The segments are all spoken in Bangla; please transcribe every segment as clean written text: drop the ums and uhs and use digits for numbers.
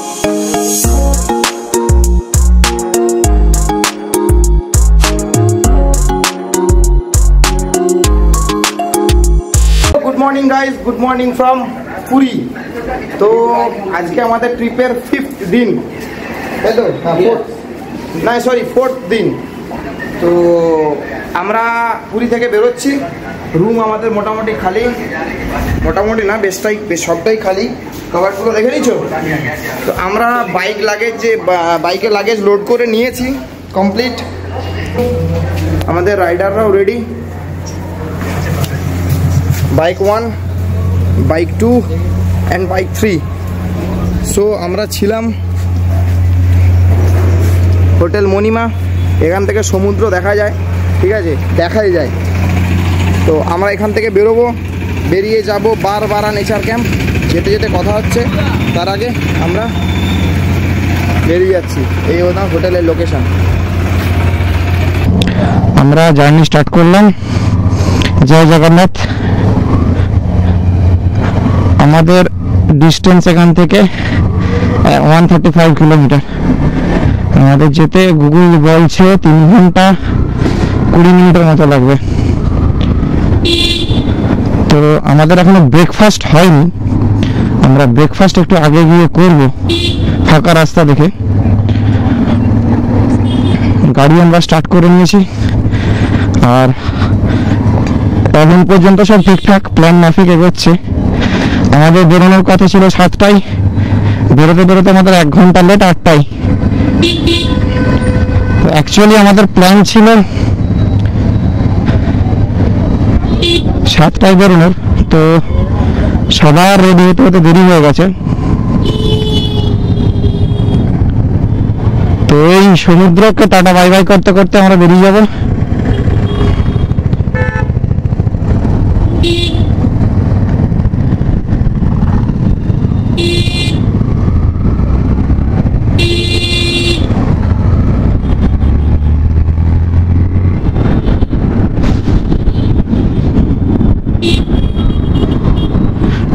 Good morning guys, good morning from Puri. तो आज के हमारे ट्रिपर 5th दिन, না সরি 4th দিন। তো আমরা পুরী থেকে বেরোচ্ছি। রুম আমাদের মোটামুটি খালি, মোটামুটি না বেশ সবটাই খালি, কভারগুলো রেখে নিয়েছো। তো আমরা বাইকের লাগেজ লোড করে নিয়েছি কমপ্লিট। আমাদের রাইডাররাও ready, bike 1, bike 2 and bike 3। So আমরা ছিলাম হোটেল মণিমা। এখান থেকে সমুদ্র দেখা যায়, ঠিক আছে, দেখাই যায়। তো আমরা এখান থেকে বেরোবো, বেরিয়ে যাব বারবারা নেচার ক্যাম্প। যেতে যেতে কথা হচ্ছে, তার আগে আমরা বেরিয়ে যাচ্ছি। এই হলো হোটেলের লোকেশন। আমরা জার্নি স্টার্ট করলাম। জয় জগন্নাথ। আমাদের ডিস্টেন্স এখান থেকে 135 কিলোমিটার। আমাদের যেতে গুগল বলছে 3 ঘন্টা 20 মিনিটের মতো লাগবে। তো আমাদের এখনো ব্রেকফাস্ট হয়নি, আমরা ব্রেকফাস্ট একটু আগে গিয়ে করব ফাঁকা রাস্তা দেখে। গাড়ি আমরা স্টার্ট করে নিয়েছি, আর এখন পর্যন্ত সব ঠিকঠাক প্ল্যান মাফিক এগোচ্ছে। আমাদের বেরোনোর কথা ছিল 7টায়, বেরোতে বেরোতে আমাদের 1 ঘন্টা লেট 8টায়। তো অ্যাকচুয়ালি আমাদের প্ল্যান ছিল 7টায় বেরোনোর। তো সবার রেডি হতে হতে দেরি হয়ে গেছে। তো এই সমুদ্রকে টাটা বাই বাই করতে করতে আমরা বেরিয়ে যাব।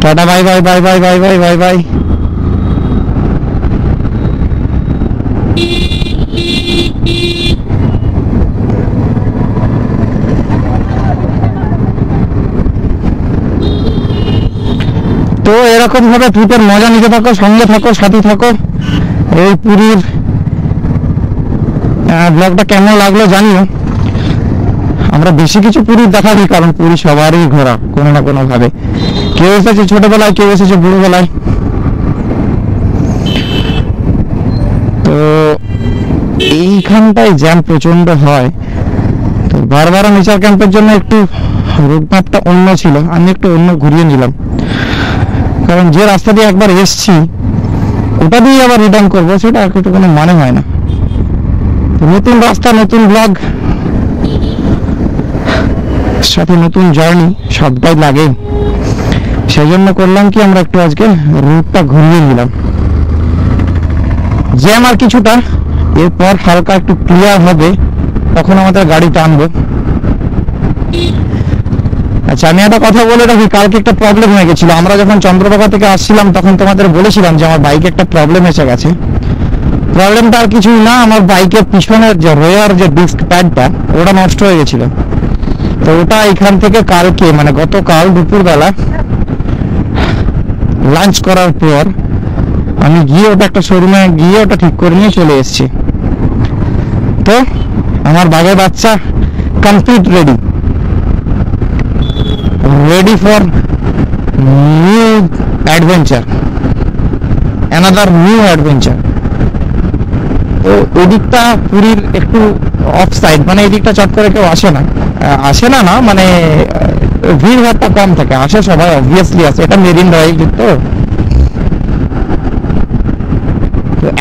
Tata bye bye bye bye bye bye bye bye. তো এরকম ভাবে ট্রিপের মজা নিতে থাকো, সঙ্গে থাকো, সাথে থাকো। এই পুরীর ব্লগটা কেমন লাগলো জানিও। আমরা বেশি কিছু পুরীর দেখাবি, কারণ পুরী সবারই ঘোরা কোনো না কোনো ভাবে। কেউ এসেছে ছোটবেলায়, কেউ এসেছে বুড়োবেলায়। তো এইখানটায় জ্যাম প্রচন্ড হয়। তো বারবার নেচার ক্যাম্পের জন্য একটু রুটম্যাপটা অন্য ছিল, আমি একটু অন্য ঘুরিয়ে নিলাম। কারণ যে রাস্তা দিয়ে একবার এসছি ওটা দিয়ে আবার রিটার্ন করবো, সেটা একটু কোনো মানে হয় না। নতুন রাস্তা, নতুন ব্লগ, সাথে নতুন জার্নি, সবটাই লাগে। সেই জন্য করলাম কি, আমরা একটু আজকে রুটটা ঘুরিয়ে নিলাম। জ্যাম আর কিছুটা, এরপর হালকা একটু ক্লিয়ার হবে, তখন আমাদের গাড়ি টানবো। আচ্ছা, আমি একটা কথা বলে রাখি, কালকে একটা প্রবলেম হয়ে গেছিল। আমরা যখন চন্দ্রভাগা থেকে আসছিলাম তখন তোমাদের বলেছিলাম যে আমার বাইকে একটা প্রবলেম এসে গেছে। প্রবলেমটা আর কিছুই না, আমার বাইকের পিছনের যে রেয়ার যে ডিস্ক প্যাডটা, ওটা নষ্ট হয়ে গেছিল। তো ওটা এখান থেকে কালকে, মানে গতকাল দুপুরবেলা লাঞ্চ করার পর আমি গিয়ে ওটা একটা শোরুমে গিয়ে ওটা ঠিক করে নিয়ে চলে এসেছি। তো আমার বাঘের বাচ্চা complete ready, ready for new adventure, another new adventure. তো ওই দিকটা পুরীর একটু অফ সাইড, মানে এই দিকটা চট করে কেউ আসে না না, মানে ভিড় ভাড়টা কম থাকে। আসে সবাই, অবভিয়াসলি আসে, এটা মেরিন ড্রাইভ তো।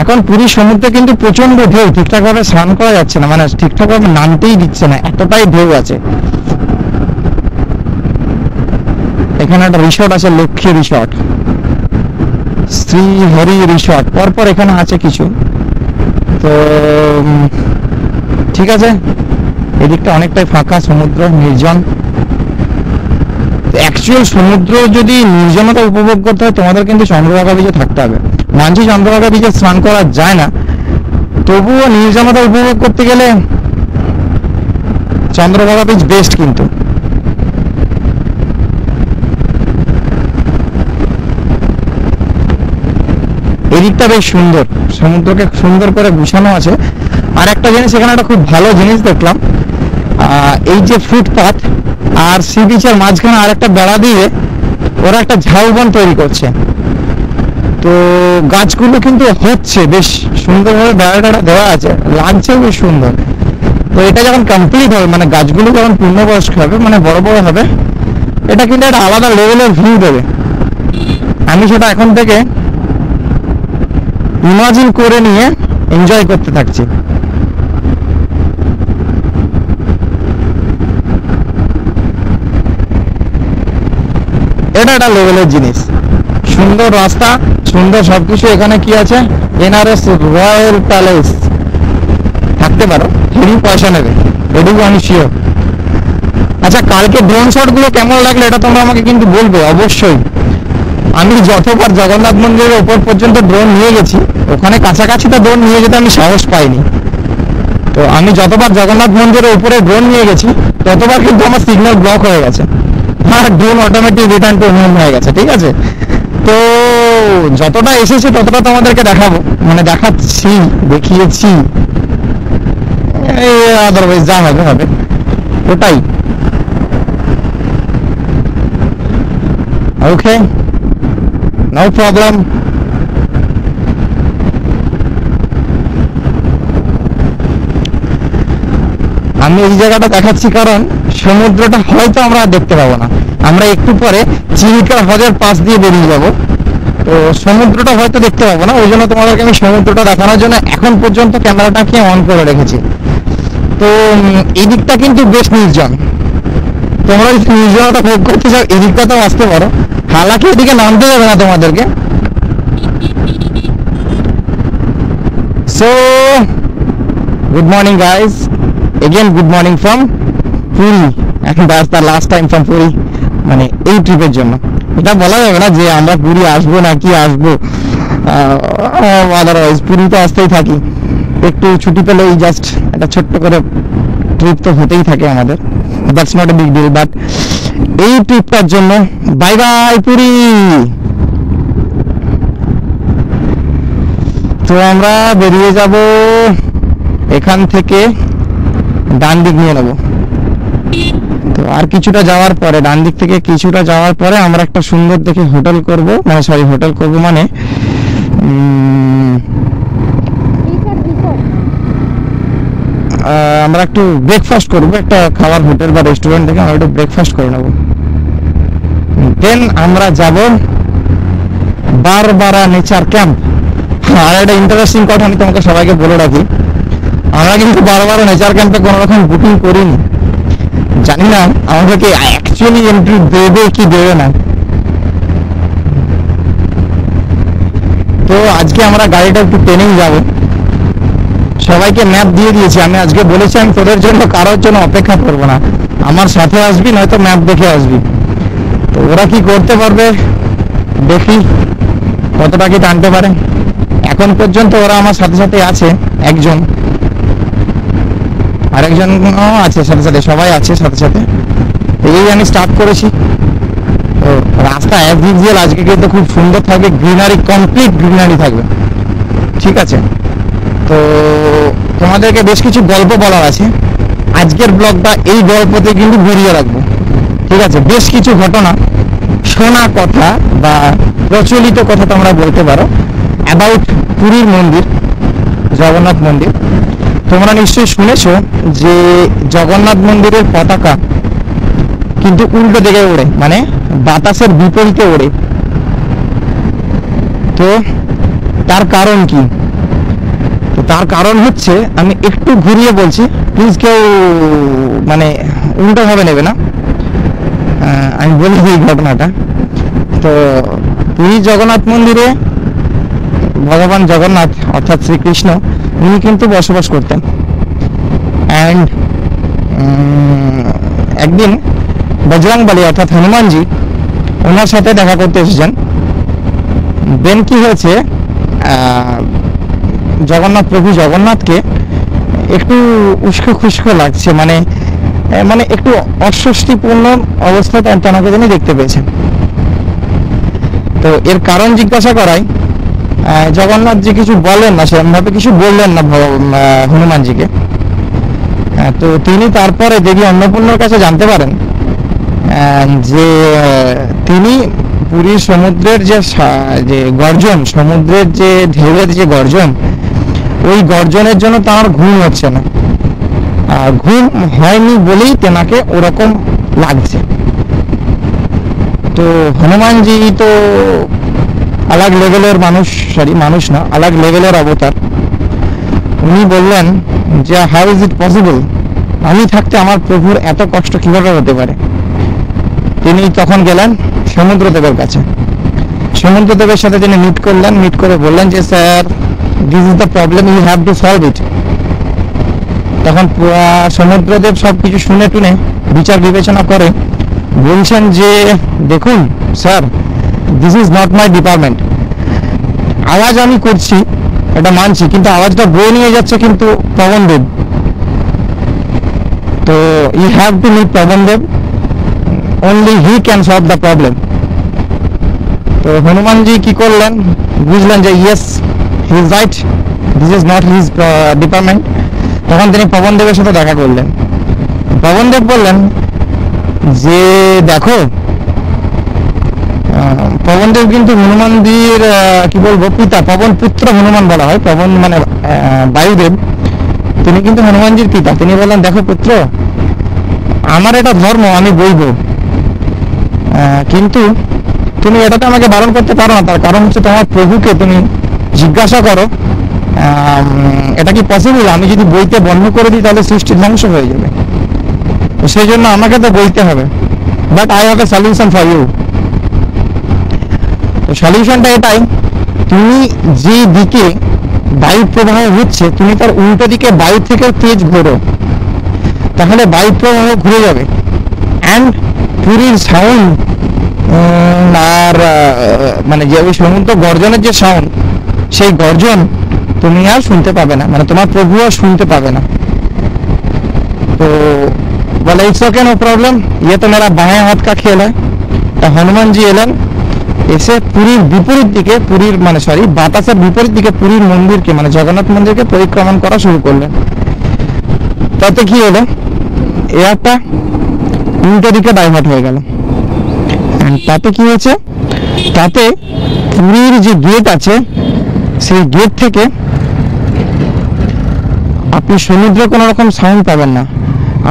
এখন পুরীর সমুদ্রে কিন্তু প্রচন্ড ঢেউ, ঠিকঠাক ভাবে স্নান করা যাচ্ছে না, মানে ঠিকঠাক ভাবে নামতেই দিচ্ছে না, এতটাই ঢেউ আছে। এখানে একটা রিসর্ট আছে, লক্ষ্মী রিসর্ট, শ্রী হরি রিসর্ট, পরপর এখানে আছে কিছু। তো ঠিক আছে, এদিকটা অনেকটাই ফাঁকা, সমুদ্র নির্জন। অ্যাকচুয়াল সমুদ্র যদি নির্জনতা উপভোগ করতে হয়, তোমাদের কিন্তু চন্দ্রভাগা বিচে থাকতে হবে। মানছি চন্দ্রভাগা বিচে স্নান করা যায় না, তবুও নির্জনতা উপভোগ করতে গেলে চন্দ্রভাগা বিচ বেস্ট। কিন্তু এদিকটা বেশ সুন্দর, সমুদ্রকে সুন্দর করে গুছানো আছে। আর একটা জিনিস এখানে একটা খুব ভালো জিনিস দেখলাম, এই যে ফুটপাথ আর সি বিচের মাঝখানে আর একটা বেড়া দিয়ে ওরা একটা ঝাউবন তৈরি করছে। তো গাছগুলো কিন্তু হচ্ছে বেশ সুন্দরভাবে, বেড়াটা দেওয়া আছে, লাগছে বেশ সুন্দর। তো এটা যখন কমপ্লিট হবে, মানে গাছগুলো যখন পূর্ণবয়স্ক হবে, মানে বড় বড় হবে, এটা কিন্তু একটা আলাদা লেভেলের ভিউ দেবে। আমি সেটা এখন থেকে ইমাজিন করে নিয়ে এনজয় করতে থাকছি। এটা একটা লেভেলের জিনিস, সুন্দর রাস্তা, সুন্দর সবকিছু। এখানে কি আছে, এনআরএস রয়্যাল প্যালেস, থাকতে পারো, হেভি পয়সা নেবে, এটুকু আমি শিওর। আচ্ছা, কালকে ড্রোন শট গুলো কেমন লাগলো এটা তোমরা আমাকে কিন্তু বলবে অবশ্যই। আমি যতবার জগন্নাথ মন্দিরের ওপর পর্যন্ত ড্রোন নিয়ে গেছি, ওখানে কাছাকাছি তো ড্রোন নিয়ে যেতে আমি সাহস পাইনি। তো আমি যতবার জগন্নাথ মন্দিরের উপরে ড্রোন নিয়ে গেছি, ততবার কিন্তু আমার সিগন্যাল ব্লক হয়ে গেছে, আর drone automatic return to home হয়ে গেছে। ঠিক আছে, তো যতটা এসেছে ততটা তোমাদেরকে দেখাবো, মানে দেখাচ্ছি, দেখিয়েছি, আদারওয়াইজ যা হবে হবে, ওটাই। ওকে, নো প্রবলেম। আমি এই জায়গাটা দেখাচ্ছি কারণ সমুদ্রটা হয়তো আমরা দেখতে পাবো না, আমরা একটু পরে চিল্কা হ্রদের পাশ দিয়ে বেরিয়ে যাব, তো সমুদ্রটা হয়তো দেখতে পাবো না। ওই জন্য তোমাদেরকে আমি সমুদ্রটা দেখানোর জন্য এখন পর্যন্ত ক্যামেরাটাকে অন করে রেখেছি। তো এই দিকটা কিন্তু বেশ নির্জন, তোমরা যদি নির্জনতা ভোগ করতে চাও এই দিকটাতেও আসতে পারো, হালাকি এদিকে নামতে যাবে না তোমাদেরকে। So good morning guys, again good morning from Puri, and that's the last time from Puri, মানে এই ট্রিপের জন্য। এটা বলা যাবে না যে আমরা পুরী আসবো না কি আসবো, আদারওয়াইজ পুরী তো আসতেই থাকি, একটু ছুটি পেলেই জাস্ট একটা ছোট্ট করে ট্রিপ তো হতেই থাকে আমাদের, that's not a big deal. But এই ট্রিপটার জন্য বাই বাই পুরী। তো আমরা বেরিয়ে যাব এখান থেকে, ডান দিক নিয়ে নেবো। তো আর কিছুটা যাওয়ার পরে, ডান দিক থেকে কিছুটা যাওয়ার পরে আমরা একটা সুন্দর দেখে হোটেল করব, মানে সরি হোটেল করব মানে আমরা একটু ব্রেকফাস্ট করব, একটা খাবার হোটেল বা রেস্টুরেন্ট থেকে আমরা একটু ব্রেকফাস্ট করে নেব। দেন আমরা যাব বারবারা নেচার ক্যাম্প। আর একটা ইন্টারেস্টিং কথা আমি তোমাকে সবাইকে বলে রাখি, আমরা কিন্তু বারবার নেচার ক্যাম্পে কোনো রকম বুকিং করিনি, জানি না আমাদেরকে অ্যাকচুয়ালি এন্ট্রি দেবে কি দেবে না। তো আজকে আমরা গাড়িটা একটু ট্রেনিং যাব, সবাইকে ম্যাপ দিয়ে দিয়েছি। আমি আজকে বলেছি আমি তোদের জন্য কারোর জন্য অপেক্ষা করবো না, আমার সাথে আসবি নয়তো ম্যাপ দেখে আসবি। তো ওরা কি করতে পারবে দেখি, কতটা কি টানতে পারে। এখন পর্যন্ত ওরা আমার সাথে সাথে আছে, একজন আরেকজন আছে সাথে সাথে, সবাই আছে সাথে সাথে। এই আমি স্টার্ট করেছি। তো রাস্তা অ্যাজ ইউজুয়াল আজকে কিন্তু খুব সুন্দর থাকবে, গ্রিনারি, কমপ্লিট গ্রিনারি থাকবে। ঠিক আছে, তো তোমাদেরকে বেশ কিছু গল্প বলার আছে, আজকের ব্লগটা এই গল্পতে কিন্তু ঘুরিয়ে রাখবো। ঠিক আছে, বেশ কিছু ঘটনা, শোনা কথা বা প্রচলিত কথা তোমরা বলতে পারো অ্যাবাউট পুরীর মন্দির, জগন্নাথ মন্দির। তোমরা নিশ্চয়ই শুনেছো যে জগন্নাথ মন্দিরের পতাকা কিন্তু উল্টো দিকে ওড়ে, মানে বাতাসের বিপরীতে ওড়ে। তো তার কারণ কি? তো তার কারণ হচ্ছে, আমি একটু ঘুরিয়ে বলছি, প্লিজ কেউ মানে উল্টো ভাবে নেবে না, আমি বলি এই ঘটনাটা। তো পুরী জগন্নাথ মন্দিরে ভগবান জগন্নাথ অর্থাৎ শ্রীকৃষ্ণ উনি কিন্তু বসবাস করতেন। অ্যান্ড একদিন বজরংবলী অর্থাৎ হনুমানজি ওনার সাথে দেখা করতে এসেছেন। দেন কি হয়েছে, জগন্নাথ প্রভু জগন্নাথকে একটু উস্কো খুস্কো লাগছে, মানে মানে একটু অস্বস্তিপূর্ণ অবস্থায় তেনাকে তিনি দেখতে পেয়েছেন। তো এর কারণ জিজ্ঞাসা করায় জগন্নাথ জি কিছু বলেন না, সেরকমভাবে কিছু বললেন না হনুমানজিকে। তো তিনি তারপরে দেবী অন্নপূর্ণার কাছে জানতে পারেন যে তিনি পুরীর সমুদ্রের যে গর্জন, সমুদ্রের যে ঢেউয়ের যে গর্জন, ওই গর্জনের জন্য তার ঘুম হচ্ছে না, আর ঘুম হয়নি বলেই তেনাকে ওরকম লাগছে। তো হনুমানজি তো আলাগ লেভেলের মানুষ, মানুষ না, আলাগ লেভেলের অবতার। উনি বললেন যে হাউ ইজ ইট পসিবল, আমি থাকতে আমার প্রভুর এত কষ্ট কিভাবে হতে পারে। তিনি তখন গেলেন সমুদ্রদেবের কাছে। সমুদ্রদেবের সাথে তিনি মিট করলেন, মিট করে বললেন যে sir, this is the problem, you have to solve it. তখন সমুদ্রদেব সব কিছু শুনে টুনে বিচার বিবেচনা করে বলছেন যে দেখুন sir, this is not my department. আওয়াজ আমি করছি, এটা মানছি, কিন্তু আওয়াজটা বয়ে নিয়ে যাচ্ছে কিন্তু পবনদেব। তো you have to meet Pavandev, only he can solve the problem. তো হনুমানজি কি করলেন, বুঝলেন যে yes he is right, this is not his department. তখন তিনি পবনদেবের সাথে দেখা করলেন। পবনদেব বললেন যে দেখো, পবনদেব কিন্তু হনুমানজির কি বলবো পিতা, পবন পুত্র হনুমান বলা হয়, পবন মানে বায়ুদেব, তিনি কিন্তু হনুমানজির পিতা। তিনি বললেন দেখো পুত্র, আমার এটা ধর্ম, আমি বইব, কিন্তু তুমি এটাতে আমাকে বারণ করতে পারো না। তার কারণ হচ্ছে তোমার প্রভুকে তুমি জিজ্ঞাসা করো এটা কি পসিবল, আমি যদি বইতে বন্ধ করে দিই তাহলে সৃষ্টি ধ্বংস হয়ে যাবে, তো সেই জন্য আমাকে তো বইতে হবে, but I have a solution for you. তো সলিউশনটা এটাই, তুমি যে দিকে বায়ু প্রবাহ হচ্ছে তুমি তার উল্টো দিকে বায়ু থেকে তেজ ঘোরো, তাহলে বায়ু প্রবাহ ঘুরে যাবে, অ্যান্ড পুরীর সাউন্ড আর মানে যে ওই সমুদ্র গর্জনের যে সাউন্ড, সেই গর্জন তুমি আর শুনতে পাবে না, মানে তোমার প্রভু আর শুনতে পাবে না। তো বলে ইটস ওকে, নো প্রবলেম, ইয়ে তো মেরা বাঁয়ে হাত কা খেল হয়। তা হনুমানজি এলেন, এসে পুরীর বিপরীত দিকে, পুরীর মানে সরি বাতাসের বিপরীত দিকে পুরীর মন্দিরকে মানে জগন্নাথ মন্দিরকে পরিক্রমণ করা শুরু করলেন। তাতে কি হলো, এয়ারটা উল্টো দিকে ডাইভার্ট হয়ে গেল। তাতে কি হয়েছে, তাতে পুরীর যে গেট আছে সেই গেট থেকে আপনি সমুদ্রে কোনো রকম সাউন্ড পাবেন না,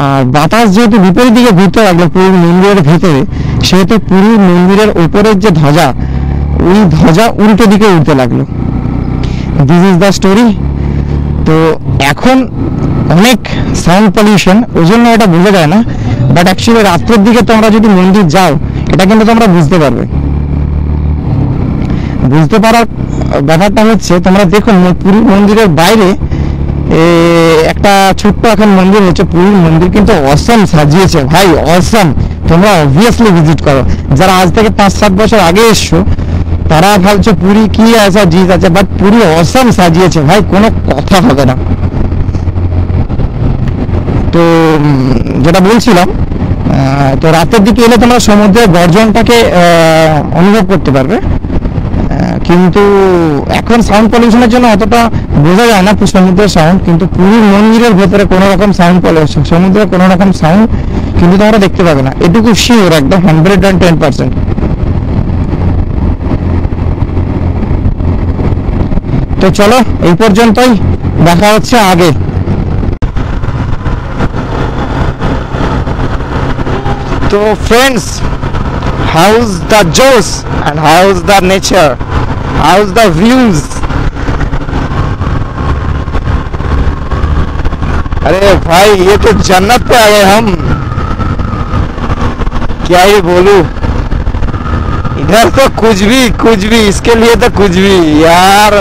আর বাতাস যেহেতু বিপরীত দিকে ঘুরতে লাগলো পুরীর মন্দিরের ভেতরে, সেহেতু পুরীর মন্দিরের উপরের যে ধ্বজা, ওই ধ্বজা উল্টো দিকে উঠতে লাগলো। This is the story. তো এখন অনেক সাউন্ড পলিউশন, ওই জন্য এটা বোঝা যায় না, বাট অ্যাকচুয়ালি রাত্রের দিকে তোমরা যদি মন্দির যাও এটা কিন্তু তোমরা বুঝতে পারবে। বুঝতে পারার ব্যাপারটা হচ্ছে, তোমরা দেখো পুরীর মন্দিরের বাইরে একটা ছোট্ট এখন মন্দির হচ্ছে, পুরীর মন্দির কিন্তু অসম সাজিয়েছে ভাই, অসম। তোমরা অবভিয়াসলি ভিজিট করো, যারা আজ থেকে 5-7 বছর আগে এসছো তারা ভাবছো পুরী কি আছে জিনিস আছে, বাট পুরী অসম সাজিয়েছে ভাই, কোনো কথা হবে না। তো যেটা বলছিলাম, তো রাতের দিকে এলে তোমরা সমুদ্রের গর্জনটাকে অনুভব করতে পারবে, কিন্তু এখন সাউন্ড পলিউশনের জন্য অতটা বোঝা যায় না সমুদ্রের সাউন্ড, কিন্তু পুরীর মন্দিরের ভেতরে কোনো রকম সাউন্ড পলিউশন, সমুদ্রের কোনো রকম সাউন্ড কিন্তু তোমরা দেখতে পাবে না, এটুকু শিওর একদম 110%। তো চলো এই পর্যন্তই, দেখা হচ্ছে আগে। তো ফ্রেন্ডস, হাউস দ্য জোস and how's the nature, how's the views? अरे भाई ये तो जन्नत पे आ गए हम, क्या ही बोलूं। इधर तो कुछ भी इसके लिए तो कुछ भी यार।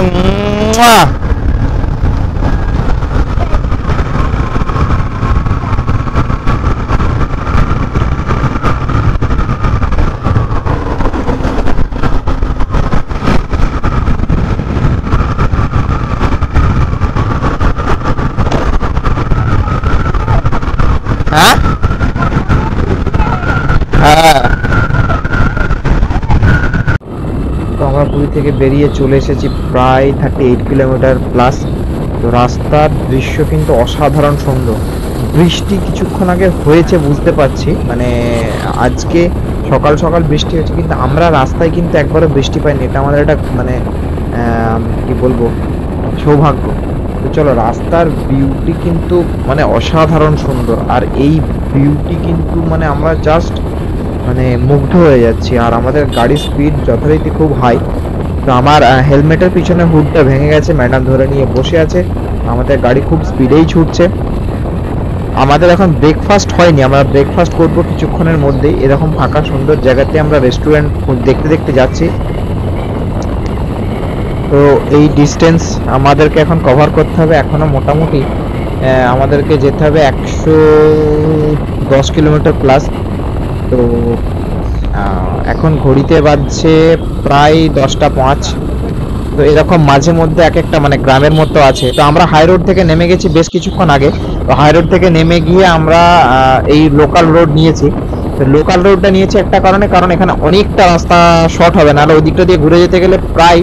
থেকে বেরিয়ে চলে এসেছি প্রায় 38 কিলোমিটার প্লাস। তো রাস্তার দৃশ্য কিন্তু অসাধারণ সুন্দর। বৃষ্টি কিছুক্ষণ আগে হয়েছে বুঝতে পারছি, মানে আজকে সকাল সকাল বৃষ্টি হয়েছে, কিন্তু আমরা রাস্তায় কিন্তু একবারও বৃষ্টি পাইনি। এটা আমাদের একটা মানে কি বলবো, সৌভাগ্য। তো চলো, রাস্তার বিউটি কিন্তু মানে অসাধারণ সুন্দর, আর এই বিউটি কিন্তু মানে আমরা জাস্ট মানে মুগ্ধ হয়ে যাচ্ছি। আর আমাদের গাড়ির স্পিড যথারীতি খুব হাই। তো আমার হেলমেটের পিছনে হুডটা ভেঙে গেছে, ম্যাডাম ধরে নিয়ে বসে আছে। আমাদের গাড়ি খুব স্পিডেই ছুটছে। আমাদের এখন ব্রেকফাস্ট হয়নি, আমরা ব্রেকফাস্ট করব কিছুক্ষণের মধ্যেই। এরকম ফাঁকা সুন্দর জায়গাতে আমরা রেস্টুরেন্ট দেখতে দেখতে যাচ্ছি। তো এই ডিস্টেন্স আমাদেরকে এখন কভার করতে হবে। এখনো মোটামুটি আমাদেরকে যেতে হবে 110 কিলোমিটার প্লাস। তো এখন ঘড়িতে বাজছে প্রায় 10টা 5। তো এরকম মাঝে মধ্যে এক একটা মানে গ্রামের মতো আছে। তো আমরা হাই রোড থেকে নেমে গেছি বেশ কিছুক্ষণ আগে। তো হাই রোড থেকে নেমে গিয়ে আমরা এই লোকাল রোড নিয়েছি। তো লোকাল রোডটা নিয়েছি একটা কারণে, কারণ এখানে অনেকটা রাস্তা শর্ট হবে, নাহলে ওই দিকটা দিয়ে ঘুরে যেতে গেলে প্রায়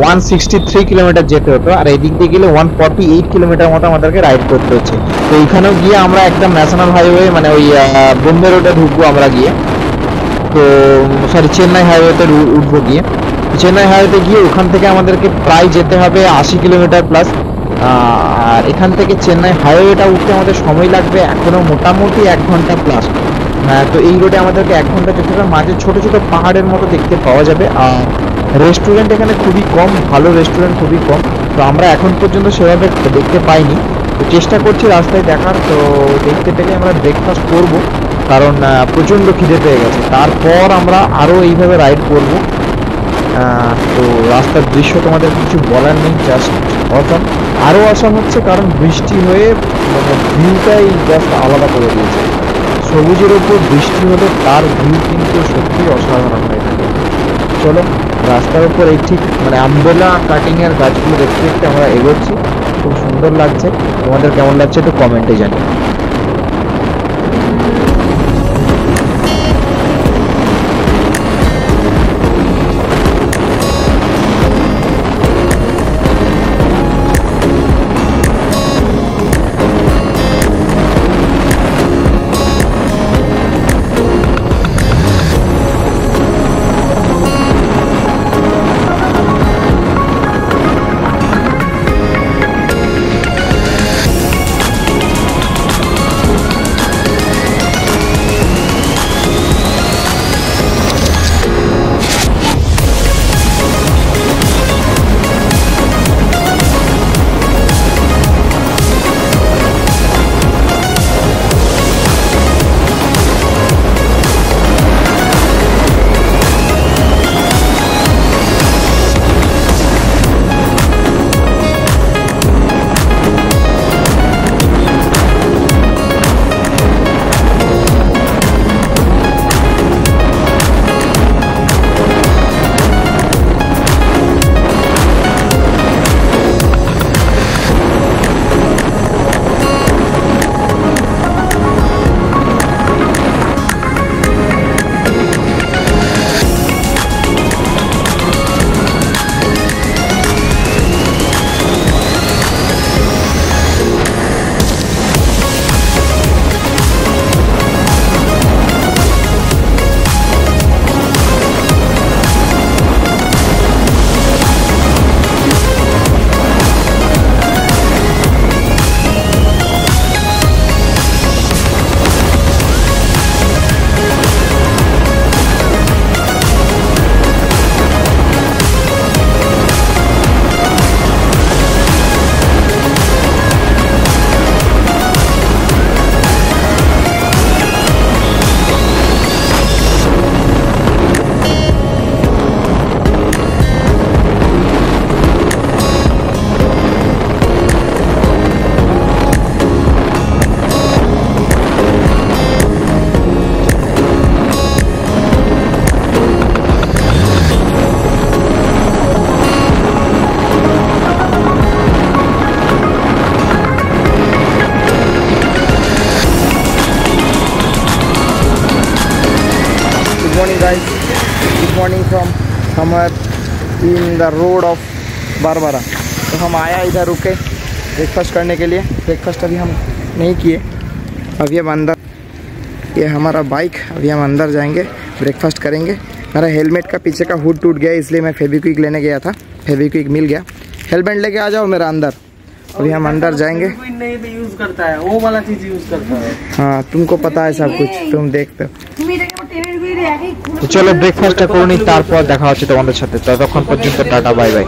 163 কিলোমিটার যেতে হতো, আর এই দিক দিয়ে গেলে 148 কিলোমিটার মতো আমাদেরকে রাইড করতে হচ্ছে। তো এইখানেও গিয়ে আমরা একদম ন্যাশনাল হাইওয়ে মানে ওই বোম্বে রোডে ঢুকবো আমরা গিয়ে। তো সরি, চেন্নাই হাইওয়েতে উঠবো গিয়ে। চেন্নাই হাইওয়েতে গিয়ে ওখান থেকে আমাদেরকে প্রায় যেতে হবে 80 কিলোমিটার প্লাস। আর এখান থেকে চেন্নাই হাইওয়েটা উঠতে আমাদের সময় লাগবে এখনো মোটামুটি 1 ঘন্টা প্লাস। তো এই রোডে আমাদেরকে 1 ঘন্টা যেতে হবে। মাঝে ছোট ছোট পাহাড়ের মতো দেখতে পাওয়া যাবে। আর রেস্টুরেন্ট এখানে খুবই কম, ভালো রেস্টুরেন্ট খুবই কম। তো আমরা এখন পর্যন্ত সেভাবে দেখতে পাইনি। তো চেষ্টা করছি রাস্তায় দেখার। তো দেখতে পেলে আমরা ব্রেকফাস্ট করব, কারণ প্রচণ্ড খিদে পেয়ে গেছে। তারপর আমরা আরও এইভাবে রাইড করব। তো রাস্তার দৃশ্য তোমাদের কিছু বলার নেই, জাস্ট অসম। আরও অসম হচ্ছে কারণ বৃষ্টি হয়ে মানে ভিউটাই জাস্ট আলাদা করে দিয়েছে। সবুজের উপর বৃষ্টি হলে তার ভিউ কিন্তু সত্যি অসাধারণ হয়ে থাকে। চলো, রাস্তার উপর এই ঠিক মানে আমবেলা কাটিংয়ের গাছগুলো দেখতে দেখতে আমরা এগোচ্ছি। খুব সুন্দর লাগছে। তোমাদের কেমন লাগছে একটু কমেন্টে জানিও। In the road of Barbara. तो हम आया इधर रुके ब्रेकफास्ट करने के लिए। ब्रेकफास्ट अभी हम नहीं किए, अभी हम अंदर, ये हमारा बाइक, अभी हम अंदर जाएंगे ब्रेकफास्ट करेंगे। मेरा हेलमेट का पीछे का हुड टूट गया, इसलिए मैं फेविक्विक लेने गया था, फेविक्विक मिल गया। हेलमेट लेके आ जाओ मेरा अंदर, अभी हम अंदर जाएंगे। नहीं भी यूज करता है, वो वाला चीज यूज करता है। हाँ तुमको पता है सब कुछ, तुम देखते हो। তো চলো ব্রেকফাস্টটা করে নিই, তারপর দেখা হচ্ছে তোমাদের সাথে। ততক্ষণ পর্যন্ত টাটা বাই বাই।